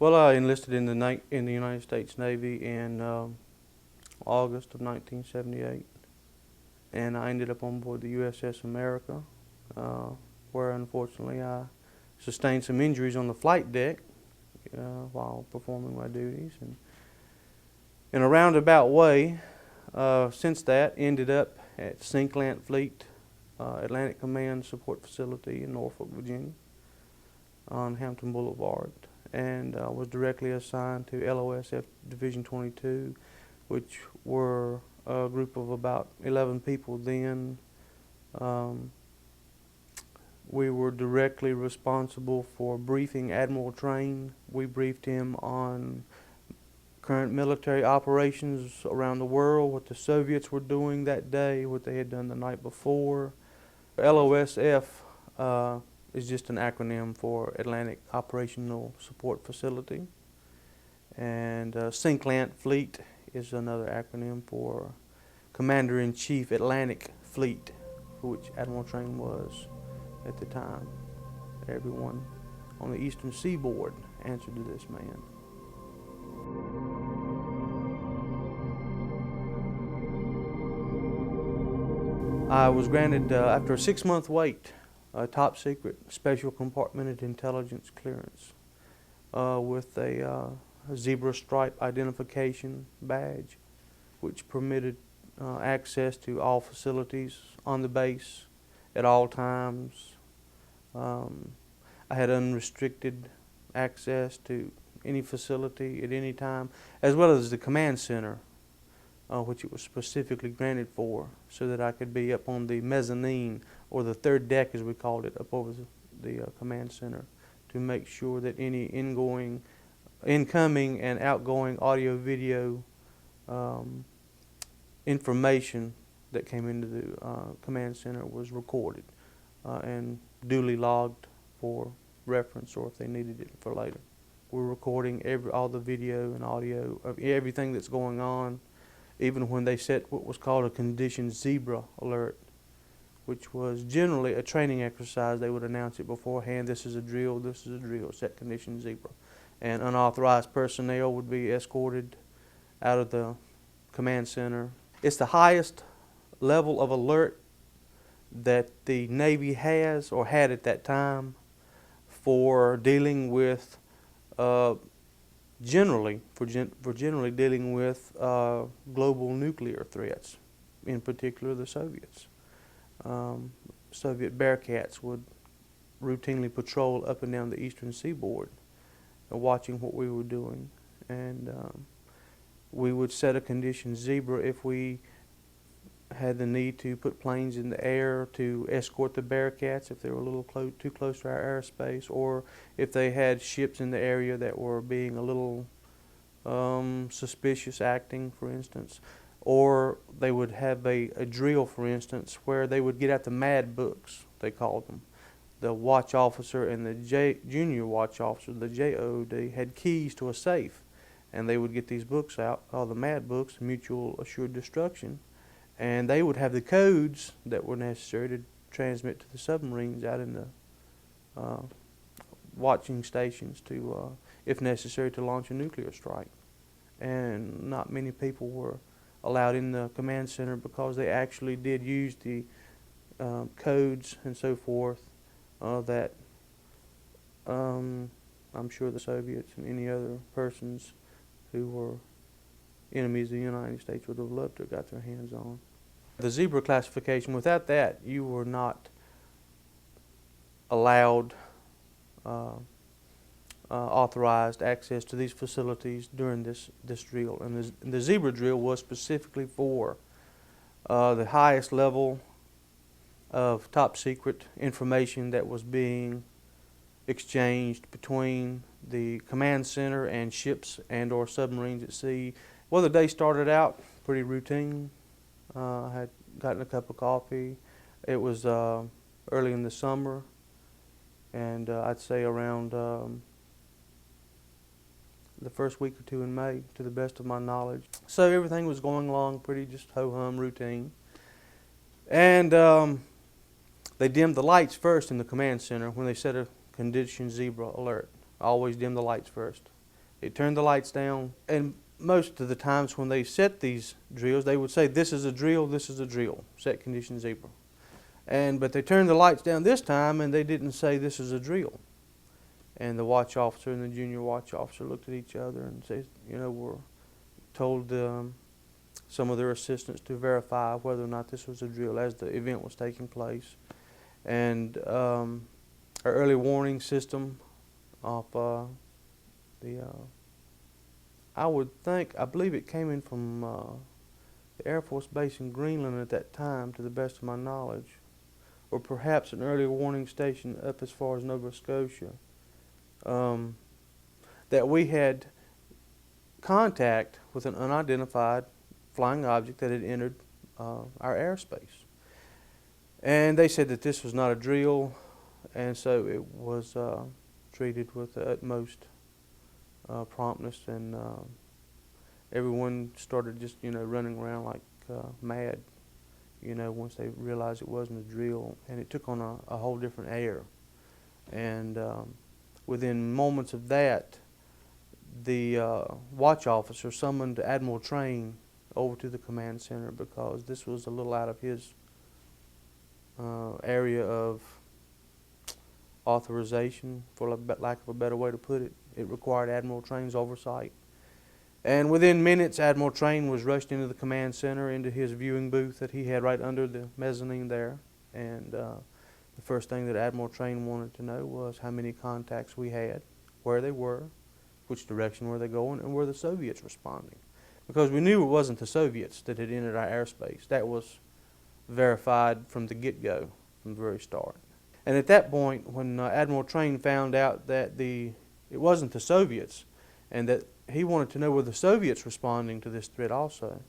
Well, I enlisted in the United States Navy in August of 1978, and I ended up on board the USS America, where unfortunately I sustained some injuries on the flight deck while performing my duties. And in a roundabout way, since that, ended up at Sinklant Fleet Atlantic Command Support Facility in Norfolk, Virginia, on Hampton Boulevard, and was directly assigned to LOSF Division 22, which were a group of about 11 people then. We were directly responsible for briefing Admiral Trane. We briefed him on current military operations around the world, what the Soviets were doing that day, what they had done the night before. LOSF is just an acronym for Atlantic Operational Support Facility, and Sinklant Fleet is another acronym for Commander-in-Chief Atlantic Fleet, which Admiral Trane was at the time. Everyone on the eastern seaboard answered to this man. I was granted, after a 6-month wait, a top secret special compartmented intelligence clearance with a zebra stripe identification badge, which permitted access to all facilities on the base at all times. I had unrestricted access to any facility at any time, as well as the command center, which it was specifically granted for, so that I could be up on the mezzanine, or the third deck as we called it, up over the command center, to make sure that any incoming and outgoing audio-video information that came into the command center was recorded and duly logged for reference, or if they needed it for later. We're recording all the video and audio of everything that's going on, even when they set what was called a condition zebra alert, which was generally a training exercise. They would announce it beforehand: this is a drill, this is a drill, set condition zebra. And unauthorized personnel would be escorted out of the command center. It's the highest level of alert that the Navy has, or had at that time, for dealing with generally dealing with global nuclear threats, in particular the Soviets. Soviet Bearcats would routinely patrol up and down the eastern seaboard, watching what we were doing, and we would set a condition zebra if we had the need to put planes in the air to escort the Bearcats if they were a little too close to our airspace, or if they had ships in the area that were being a little suspicious acting, for instance. Or they would have a drill, for instance, where they would get out the mad books, they called them. The watch officer and the junior watch officer, the JOD, had keys to a safe, and they would get these books out, called the mad books, Mutual Assured Destruction, and they would have the codes that were necessary to transmit to the submarines out in the watching stations to, if necessary, to launch a nuclear strike. And not many people were allowed in the command center because they actually did use the codes and so forth that I'm sure the Soviets and any other persons who were enemies of the United States would have loved to have got their hands on. The zebra classification, without that, you were not allowed authorized access to these facilities during this drill. And the zebra drill was specifically for the highest level of top secret information that was being exchanged between the command center and ships and or submarines at sea. Well, the day started out pretty routine. I had gotten a cup of coffee. It was early in the summer, and I'd say around the first week or two in May, to the best of my knowledge. So everything was going along pretty just ho-hum routine. And they dimmed the lights first in the command center when they set a condition zebra alert. I always dim the lights first. They turned the lights down, and most of the times when they set these drills, they would say, "This is a drill, this is a drill, set condition zebra." But they turned the lights down this time, and they didn't say, "This is a drill." And the watch officer and the junior watch officer looked at each other and said, were told some of their assistants to verify whether or not this was a drill as the event was taking place. And our early warning system of I believe it came in from the Air Force Base in Greenland at that time, to the best of my knowledge, or perhaps an early warning station up as far as Nova Scotia, that we had contact with an unidentified flying object that had entered our airspace. And they said that this was not a drill, and so it was treated with the utmost promptness, and everyone started just running around like mad, once they realized it wasn't a drill, and it took on a whole different air. And within moments of that, the watch officer summoned Admiral Trane over to the command center, because this was a little out of his area of authorization, for lack of a better way to put it. It required Admiral Trane's oversight. And within minutes, Admiral Trane was rushed into the command center, into his viewing booth that he had right under the mezzanine there. And the first thing that Admiral Trane wanted to know was how many contacts we had, where they were, which direction were they going, and were the Soviets responding. Because we knew it wasn't the Soviets that had entered our airspace. That was verified from the get-go, from the very start. And at that point, when Admiral Trane found out that it wasn't the Soviets, and that he wanted to know were the Soviets responding to this threat also,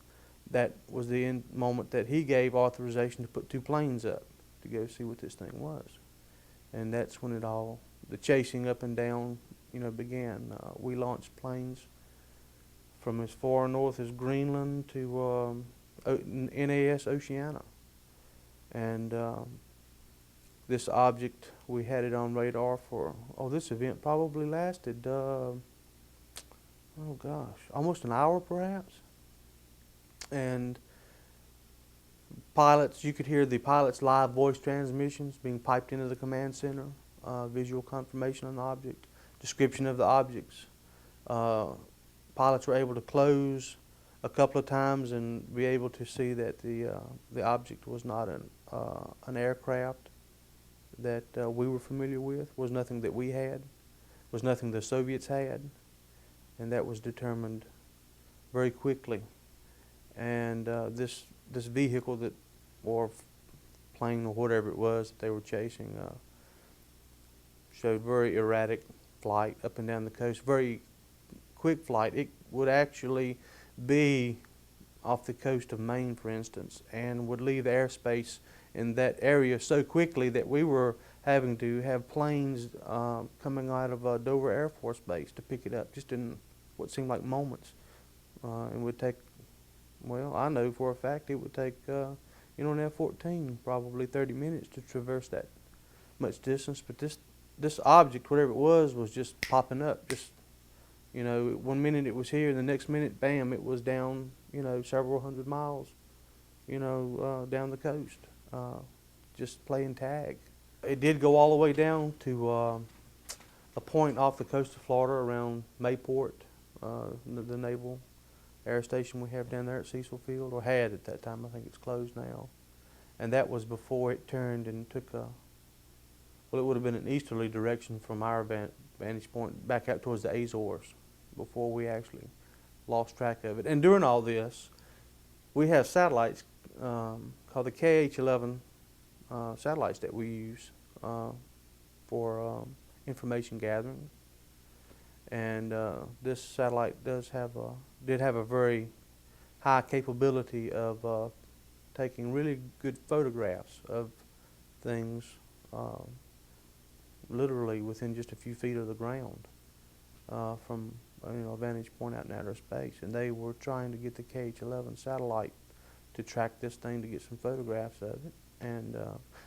that was the moment that he gave authorization to put 2 planes up to go see what this thing was. And that's when the chasing up and down, began. We launched planes from as far north as Greenland to NAS Oceania. And this object, we had it on radar for, this event probably lasted, almost an hour perhaps. And you could hear the pilots' live voice transmissions being piped into the command center, visual confirmation on the object, description of the objects. Pilots were able to close a couple of times and be able to see that the object was not an aircraft that we were familiar with, was nothing that we had, was nothing the Soviets had, and that was determined very quickly. And this vehicle or plane or whatever it was that they were chasing showed very erratic flight up and down the coast, very quick flight. It would actually be off the coast of Maine, for instance, and would leave the airspace in that area so quickly that we were having to have planes coming out of Dover Air Force Base to pick it up, just in what seemed like moments. It would take, I know for a fact it would take, an F-14 probably 30 minutes to traverse that much distance. But this object, whatever it was just popping up. Just, 1 minute it was here, the next minute, bam, it was down, several hundred miles, down the coast, just playing tag. It did go all the way down to a point off the coast of Florida around Mayport, the naval air station we have down there at Cecil Field, or had at that time. I think it's closed now. And that was before it turned and took it would have been an easterly direction from our vantage point back out towards the Azores, before we actually lost track of it. And during all this, we have satellites called the KH-11 satellites that we use for information gathering. And this satellite did have a very high capability of taking really good photographs of things literally within just a few feet of the ground from a vantage point out in outer space. And they were trying to get the KH-11 satellite to track this thing to get some photographs of it. And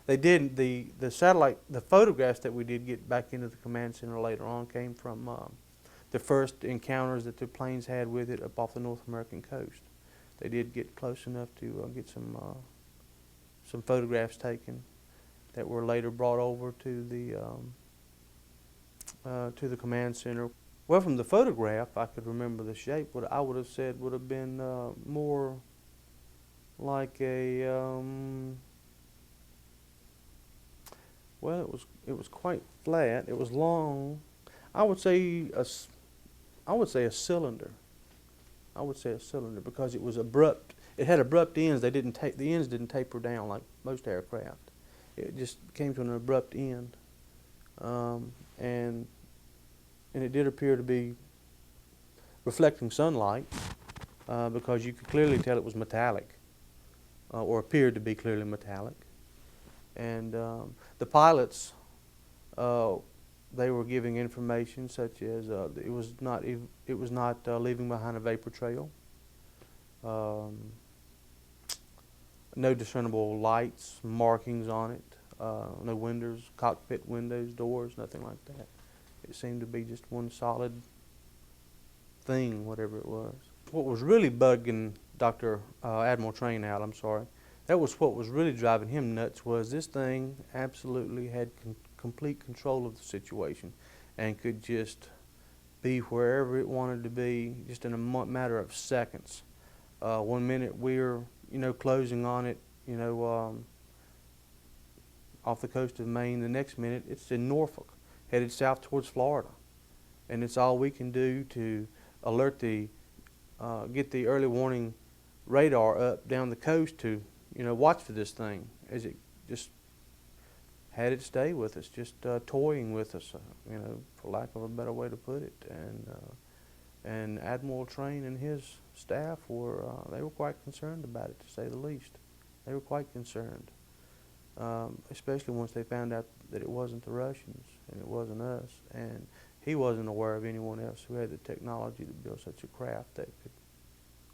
they did. The satellite, the photographs that we did get back into the command center later on came from the first encounters that the planes had with it up off the North American coast. They did get close enough to get some photographs taken that were later brought over to the command center. Well, from the photograph, I could remember the shape. What I would have said would have been more like a well, it was quite flat. It was long. I would say a cylinder. I would say a cylinder because it was abrupt. It had abrupt ends. The ends didn't taper down like most aircraft. It just came to an abrupt end, and it did appear to be reflecting sunlight because you could clearly tell it was metallic, or appeared to be clearly metallic. And the pilots, they were giving information such as it was not leaving behind a vapor trail. No discernible lights, markings on it. No windows, cockpit windows, doors, nothing like that. It seemed to be just one solid thing, whatever it was. What was really bugging Admiral Trane out, I'm sorry, that was what was really driving him nuts, was this thing absolutely had complete control of the situation and could just be wherever it wanted to be just in a matter of seconds. 1 minute we're, closing on it, off the coast of Maine. The next minute it's in Norfolk, headed south towards Florida. And it's all we can do to alert get the early warning radar up down the coast to, watch for this thing as it just had it stay with us, just toying with us, for lack of a better way to put it. And Admiral Trane and his staff they were quite concerned about it, to say the least. They were quite concerned, especially once they found out that it wasn't the Russians and it wasn't us. And he wasn't aware of anyone else who had the technology to build such a craft that could,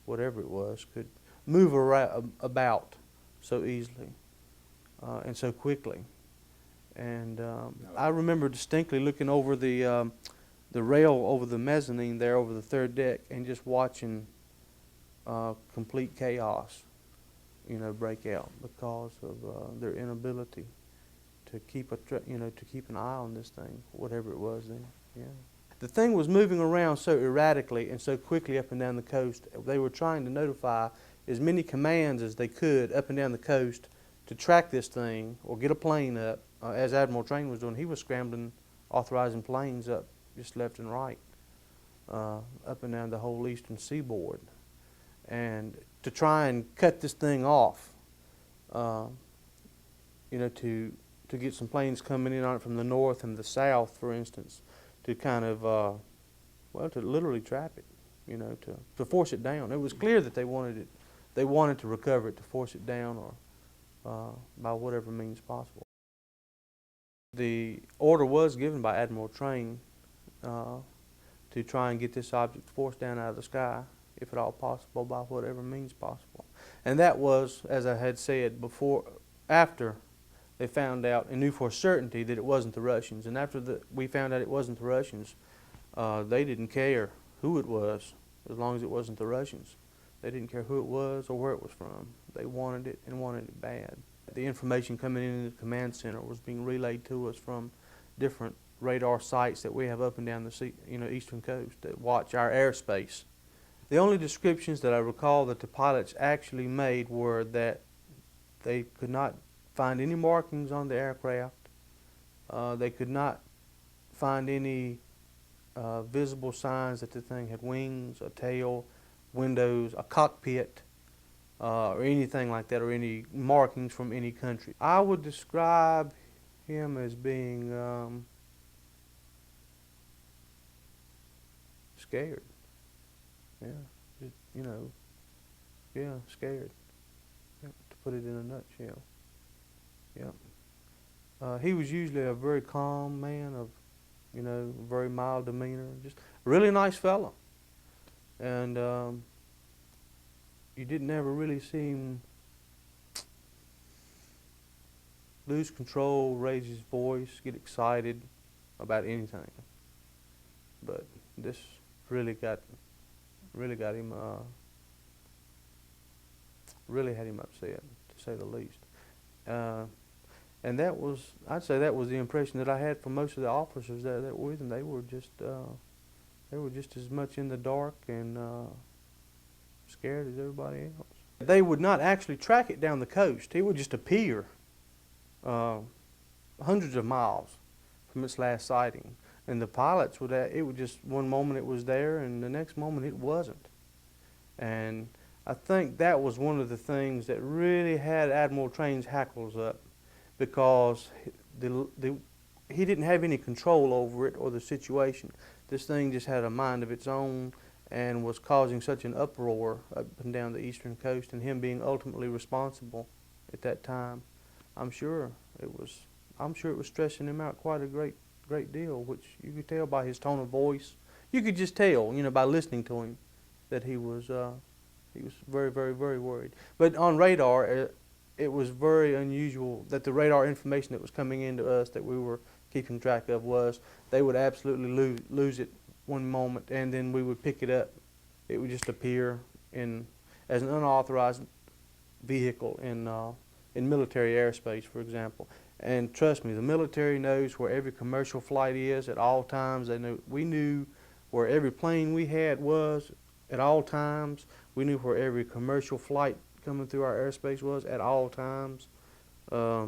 whatever it was, could move about so easily and so quickly. And I remember distinctly looking over the rail over the mezzanine there, over the third deck, and just watching complete chaos, break out because of their inability to keep an eye on this thing, whatever it was then. Yeah. The thing was moving around so erratically and so quickly up and down the coast. They were trying to notify as many commands as they could up and down the coast to track this thing or get a plane up. As Admiral Trane was doing, he was scrambling, authorizing planes up just left and right, up and down the whole eastern seaboard, and to try and cut this thing off, to get some planes coming in on it from the north and the south, for instance, to kind of, to literally trap it, to force it down. It was clear that they wanted to recover it, to force it down, or by whatever means possible. The order was given by Admiral Trane to try and get this object forced down out of the sky, if at all possible, by whatever means possible. And that was, as I had said before, after they found out and knew for certainty that it wasn't the Russians. And after we found out it wasn't the Russians, they didn't care who it was, as long as it wasn't the Russians. They didn't care who it was or where it was from. They wanted it, and wanted it bad. The information coming in the command center was being relayed to us from different radar sites that we have up and down the eastern coast that watch our airspace. The only descriptions that I recall that the pilots actually made were that they could not find any markings on the aircraft. They could not find any visible signs that the thing had wings, a tail, windows, a cockpit, or anything like that, or any markings from any country. I would describe him as being scared. Yeah, yeah, scared. Yep, to put it in a nutshell. Yep. He was usually a very calm man of, very mild demeanor, just a really nice fellow. And you didn't ever really see him lose control, raise his voice, get excited about anything. but this really got him, really had him upset, to say the least. And that was, I'd say that was the impression that I had from most of the officers that were with him. They were just as much in the dark and scared as everybody else. They would not actually track it down the coast. It would just appear hundreds of miles from its last sighting. And the pilots would, it would just, one moment it was there and the next moment it wasn't. And I think that was one of the things that really had Admiral Trane's hackles up, because he didn't have any control over it or the situation. This thing just had a mind of its own and was causing such an uproar up and down the eastern coast, and him being ultimately responsible at that time, I'm sure it was stressing him out quite a great deal, which you could tell by his tone of voice. You could just tell, by listening to him, that he was very, very, very worried. But on radar, it was very unusual that the radar information that was coming into us that we were keeping track of was they would absolutely lose it one moment, and then we would pick it up. It would just appear as an unauthorized vehicle in military airspace, for example. And trust me, the military knows where every commercial flight is at all times. We knew where every plane we had was at all times. We knew where every commercial flight coming through our airspace was at all times. There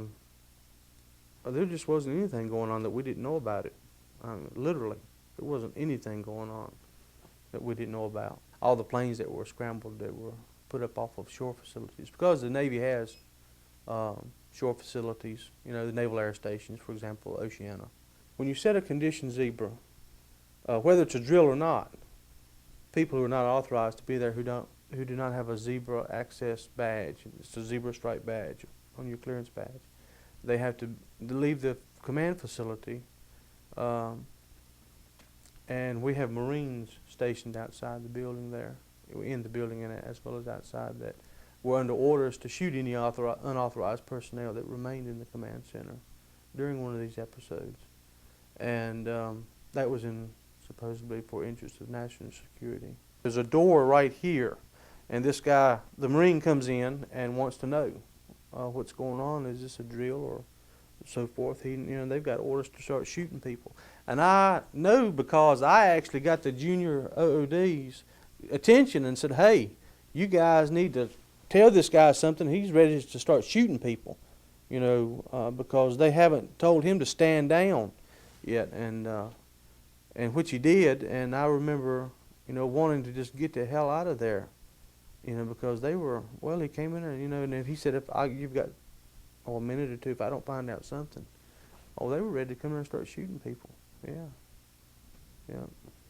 just wasn't anything going on that we didn't know about it. Literally, there wasn't anything going on that we didn't know about. All the planes that were scrambled, that were put up off of shore facilities, because the Navy has shore facilities, the Naval Air Stations, for example, Oceana. When you set a condition zebra, whether it's a drill or not, people who are not authorized to be there who do not have a zebra access badge, it's a zebra stripe badge on your clearance badge, they have to leave the command facility, and we have Marines stationed outside the building there, in the building and as well as outside that, were under orders to shoot any unauthorized personnel that remained in the command center during one of these episodes. And that was supposedly for interest of national security. There's a door right here, and this guy, the Marine, comes in and wants to know what's going on. Is this a drill or so forth? They've got orders to start shooting people. And I know, because I actually got the junior OOD's attention and said, hey, you guys need to tell this guy something. He's ready to start shooting people, because they haven't told him to stand down yet, and which he did. And I remember, wanting to just get the hell out of there, because they were, well, he came in and, and if he said, you've got a minute or two if I don't find out something. Oh, they were ready to come in and start shooting people. Yeah,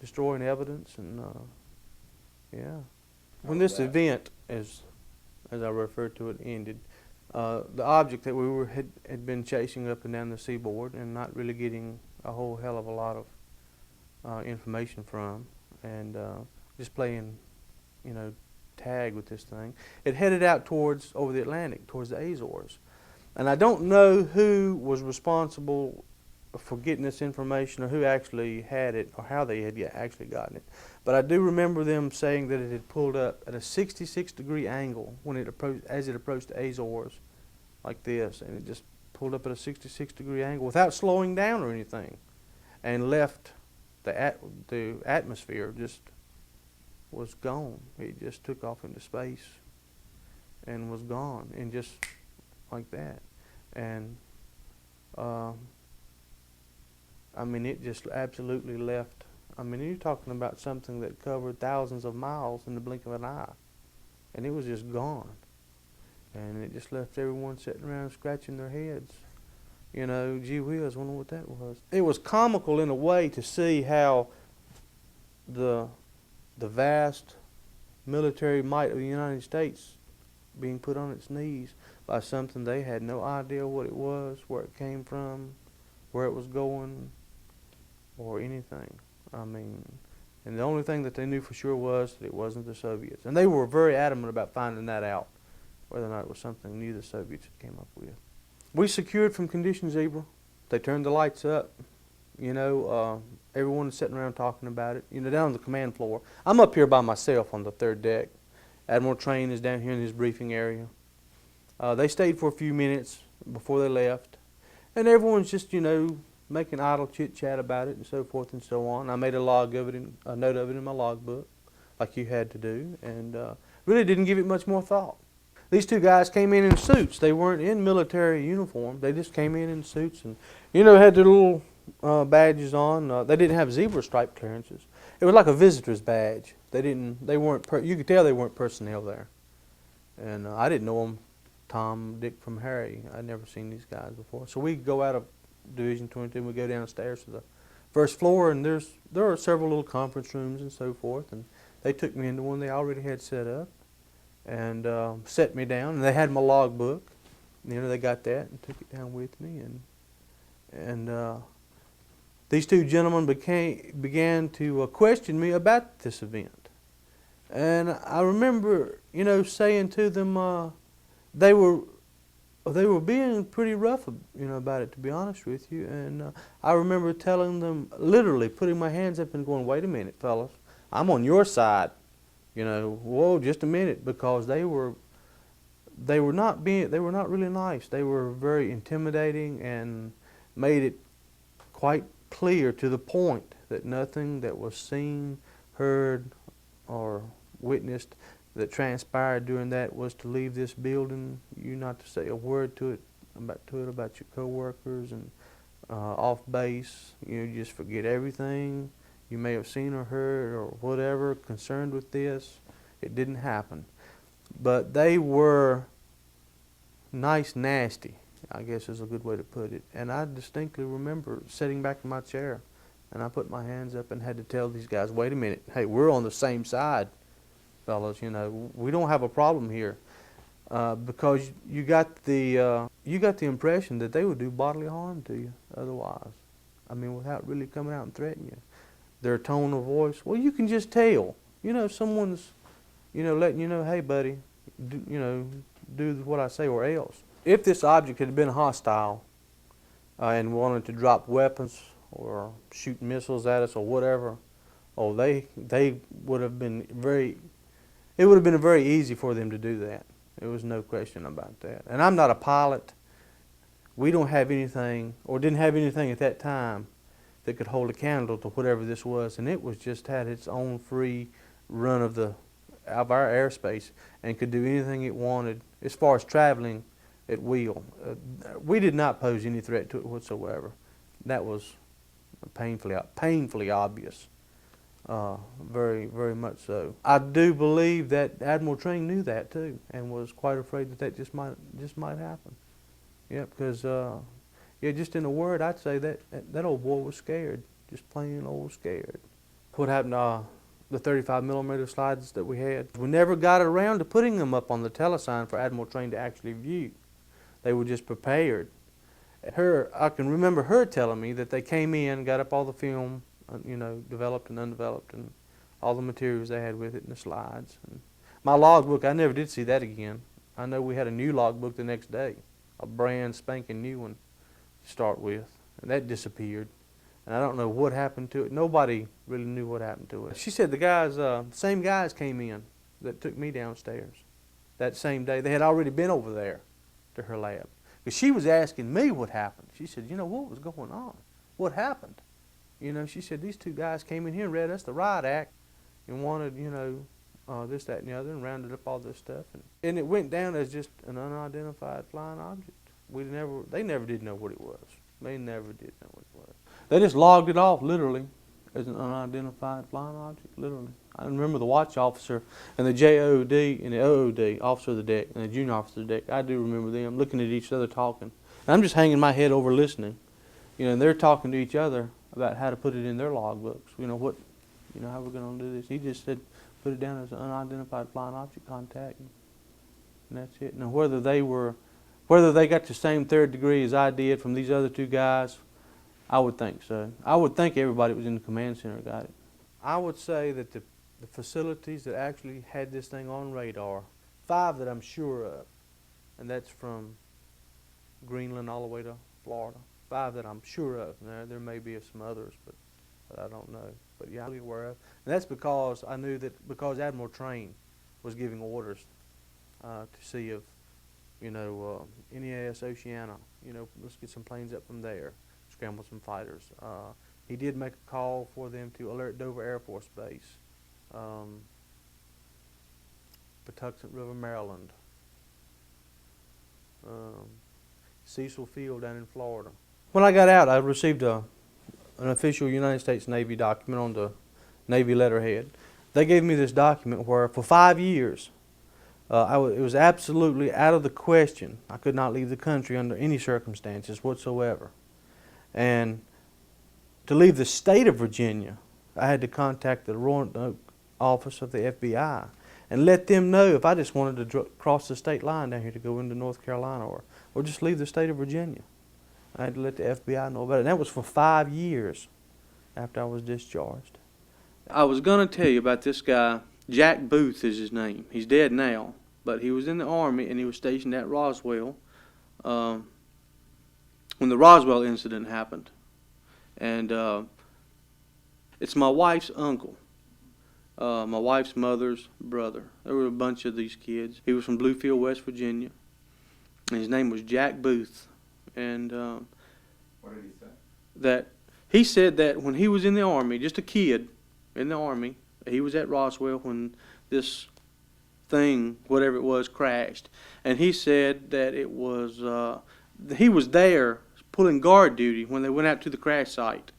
destroying evidence, and yeah. When this event, as I referred to it, ended, the object that we had been chasing up and down the seaboard and not really getting a whole hell of a lot of information from, and just playing, tag with this thing, it headed out over the Atlantic, towards the Azores. And I don't know who was responsible for getting this information, or who actually had it, or how they had actually gotten it. But I do remember them saying that it had pulled up at a 66-degree angle as it approached the Azores, like this, and it just pulled up at a 66-degree angle without slowing down or anything, and left the atmosphere, just was gone. It just took off into space and was gone, and just like that. And it just absolutely left. You're talking about something that covered thousands of miles in the blink of an eye, and it was just gone. And it just left everyone sitting around scratching their heads. Gee whiz, wonder what that was. It was comical in a way to see how the vast military might of the United States being put on its knees by something they had no idea what it was, where it came from, where it was going, or anything. And the only thing that they knew for sure was that it wasn't the Soviets. And they were very adamant about finding that out, whether or not it was something new the Soviets had came up with. We secured from condition zebra. They turned the lights up. Everyone was sitting around talking about it, down on the command floor. I'm up here by myself on the third deck. Admiral Trane is down here in his briefing area. They stayed for a few minutes before they left, and everyone's just, making idle chit-chat about it and so forth and so on. I made a note of it in my logbook, like you had to do, and really didn't give it much more thought. These two guys came in suits. They weren't in military uniform. They just came in suits and, had their little badges on. They didn't have zebra stripe clearances. It was like a visitor's badge. You could tell they weren't personnel there. And I didn't know them, Tom, Dick from Harry. I'd never seen these guys before. So we go out of Division 22 and we go downstairs to the first floor, and there are several little conference rooms and so forth. And they took me into one they already had set up and set me down. And they had my logbook. They got that and took it down with me. And these two gentlemen began to question me about this event. And I remember, saying to them, they were being pretty rough, about it, to be honest with you. And I remember telling them, literally putting my hands up and going, "Wait a minute, fellas, I'm on your side. Whoa, just a minute," because they were not really nice. They were very intimidating and made it quite clear to the point that nothing that was seen, heard, or witnessed that transpired during that was to leave this building. You not to say a word to it about your coworkers and off base. Just forget everything you may have seen or heard or whatever concerned with this. It didn't happen. But they were nice nasty, I guess is a good way to put it. And I distinctly remember sitting back in my chair, and I put my hands up and had to tell these guys, "Wait a minute, hey, we're on the same side, fellas. We don't have a problem here," because you got the impression that they would do bodily harm to you otherwise. Without really coming out and threatening you. Their tone of voice, well, you can just tell. Someone's, letting you know, "Hey, buddy, do what I say or else." If this object had been hostile and wanted to drop weapons or shoot missiles at us or whatever, they would have been it would have been very easy for them to do that. There was no question about that. And I'm not a pilot. We don't have anything, or didn't have anything at that time, that could hold a candle to whatever this was. And it was just had its own free run of our airspace and could do anything it wanted as far as traveling at will. We did not pose any threat to it whatsoever. That was painfully obvious. Very, very much so. I do believe that Admiral Trane knew that too, and was quite afraid that just might happen. Yeah, because just in a word, I'd say that old boy was scared, just plain old scared. What happened to the 35mm slides that we had? We never got around to putting them up on the telesign for Admiral Trane to actually view. They were just prepared. I can remember her telling me that they came in, got up all the film, developed and undeveloped, and all the materials they had with it, and the slides. And my logbook, I never did see that again. I know we had a new logbook the next day, a brand spanking new one to start with, and that disappeared. And I don't know what happened to it. Nobody really knew what happened to it. She said the same guys came in that took me downstairs that same day. They had already been over there to her lab. Because she was asking me what happened. She said, what was going on? What happened? She said, these two guys came in here and read us the riot act and wanted, this, that, and the other, and rounded up all this stuff. And it went down as just an unidentified flying object. They never did know what it was. They never did know what it was. They just logged it off, literally, as an unidentified flying object, literally. I remember the watch officer and the JOD and the OOD, officer of the deck, and the junior officer of the deck. I do remember them looking at each other talking. And I'm just hanging my head over listening. And they're talking to each other about how to put it in their logbooks. How we're going to do this. He just said, put it down as an unidentified flying object contact, and that's it. Now, whether they got the same third degree as I did from these other two guys, I would think so. I would think everybody that was in the command center got it. I would say that the facilities that actually had this thing on radar, 5 that I'm sure of, and that's from Greenland all the way to Florida. 5 that I'm sure of. There may be some others, but but I don't know. But yeah, I'm aware of. And that's because I knew that because Admiral Trane was giving orders to see if, NEAS Oceana, let's get some planes up from there, scramble some fighters. He did make a call for them to alert Dover Air Force Base, Patuxent River, Maryland, Cecil Field down in Florida. When I got out, I received an official United States Navy document on the Navy letterhead. They gave me this document where for 5 years, it was absolutely out of the question. I could not leave the country under any circumstances whatsoever. And to leave the state of Virginia, I had to contact the Roanoke office of the FBI and let them know if I just wanted to cross the state line down here to go into North Carolina or just leave the state of Virginia. I had to let the FBI know about it. And that was for 5 years after I was discharged. I was going to tell you about this guy. Jack Booth is his name. He's dead now, but he was in the Army and he was stationed at Roswell when the Roswell incident happened. And it's my wife's uncle, my wife's mother's brother. There were a bunch of these kids. He was from Bluefield, West Virginia, and his name was Jack Booth. And what did he say? That he said that when he was in the Army, just a kid in the Army, he was at Roswell when this thing, whatever it was, crashed. And he said that it was, he was there pulling guard duty when they went out to the crash site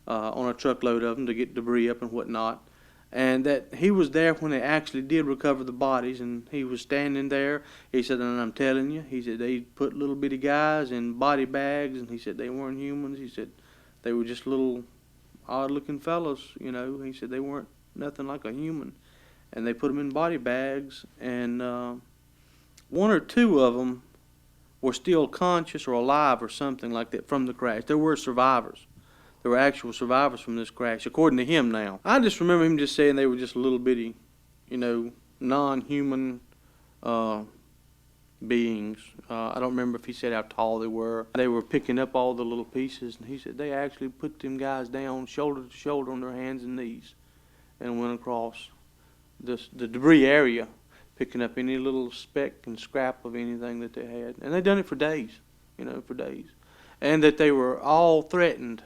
on a truckload of them to get debris up and whatnot. And that he was there when they actually did recover the bodies, and he was standing there. He said, and I'm telling you, he said they put little bitty guys in body bags, and he said they weren't humans. He said they were just little odd-looking fellows, He said they weren't nothing like a human. And they put them in body bags, and one or two of them were still conscious or alive or something like that from the crash. There were survivors. There were actual survivors from this crash, according to him now. I just remember him just saying they were just little bitty, non-human beings. I don't remember if he said how tall they were. They were picking up all the little pieces, and he said they actually put them guys down shoulder to shoulder on their hands and knees and went across the debris area, picking up any little speck and scrap of anything that they had. And they done it for days, for days. And that they were all threatened.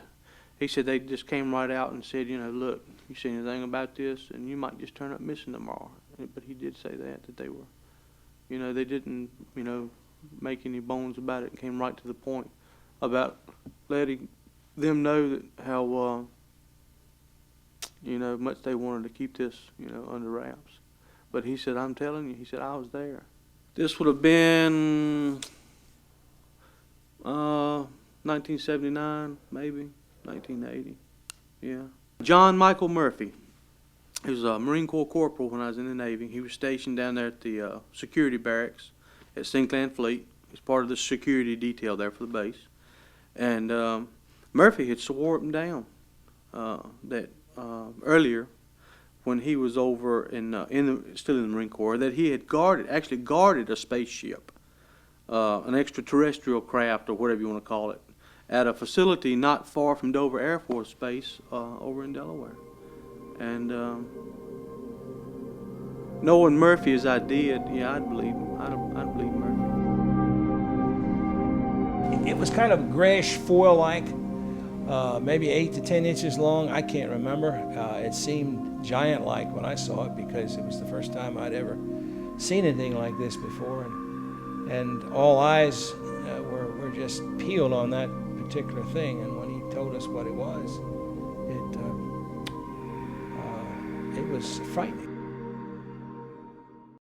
He said they just came right out and said, look, you see anything about this, and you might just turn up missing tomorrow. But he did say that they were, they didn't, make any bones about it, and came right to the point about letting them know that how, much they wanted to keep this, under wraps. But he said, I'm telling you, he said, I was there. This would have been 1979, maybe. 1980, yeah. John Michael Murphy. He was a Marine Corps corporal when I was in the Navy. He was stationed down there at the security barracks at Sinclair Fleet. He's part of the security detail there for the base. And Murphy had swore up and down that earlier, when he was over still in the Marine Corps, that he had actually guarded a spaceship, an extraterrestrial craft or whatever you want to call it, at a facility not far from Dover Air Force Base over in Delaware. And knowing Murphy as I did, yeah, I'd believe him. I'd believe Murphy. It was kind of grayish foil-like, maybe 8 to 10 inches long. I can't remember. It seemed giant-like when I saw it because it was the first time I'd ever seen anything like this before. And all eyes were just peeled on that particular thing, and when he told us what it was, it was frightening.